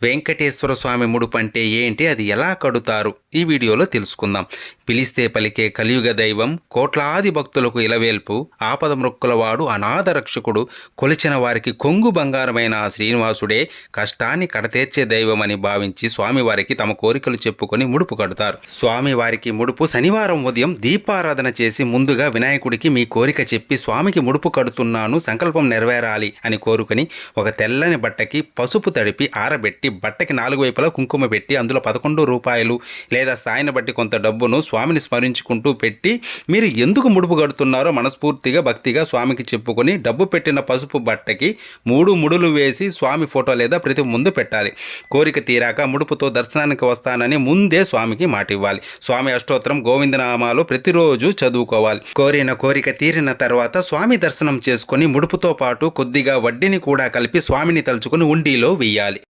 వెంకటేశ్వర స్వామి ముడుపు అంటే ఏంటి, అది ఎలా కడుతారు, ఈ వీడియోలో తెలుసుకుందాం. పిలిస్తే పలికే కలియుగ దైవం, కోట్లాది భక్తులకు ఇలవేల్పు, ఆపద మృక్కులవాడు, అనాథ రక్షకుడు, కొలిచిన వారికి కొంగు బంగారమైన ఆ శ్రీనివాసుడే కష్టాన్ని కడతీర్చే దైవం అని భావించి స్వామివారికి తమ కోరికలు చెప్పుకొని ముడుపు కడతారు. స్వామివారికి ముడుపు శనివారం ఉదయం దీపారాధన చేసి ముందుగా వినాయకుడికి మీ కోరిక చెప్పి స్వామికి ముడుపు కడుతున్నాను, సంకల్పం నెరవేరాలి అని కోరుకొని ఒక తెల్లని బట్టకి పసుపు తడిపి ఆరబెట్టి బట్టకి 4 వైపులా కుంకుమ పెట్టి అందులో 11 రూపాయలు లేదా స్థాయిని బట్టి కొంత డబ్బును స్వామిని స్మరించుకుంటూ పెట్టి మీరు ఎందుకు ముడుపు కడుతున్నారో మనస్ఫూర్తిగా భక్తిగా స్వామికి చెప్పుకొని డబ్బు పెట్టిన పసుపు బట్టకి 3 ముడులు వేసి స్వామి ఫోటో లేదా ప్రతి ముందు పెట్టాలి. కోరిక తీరాక ముడుపుతో దర్శనానికి వస్తానని ముందే స్వామికి మాట ఇవ్వాలి. స్వామి అష్టోత్తరం గోవిందనామాలు ప్రతిరోజు చదువుకోవాలి. కోరిన కోరిక తీరిన తర్వాత స్వామి దర్శనం చేసుకొని ముడుపుతో పాటు కొద్దిగా వడ్డీని కూడా కలిపి స్వామిని తలుచుకొని ఉండిలో వెయ్యాలి.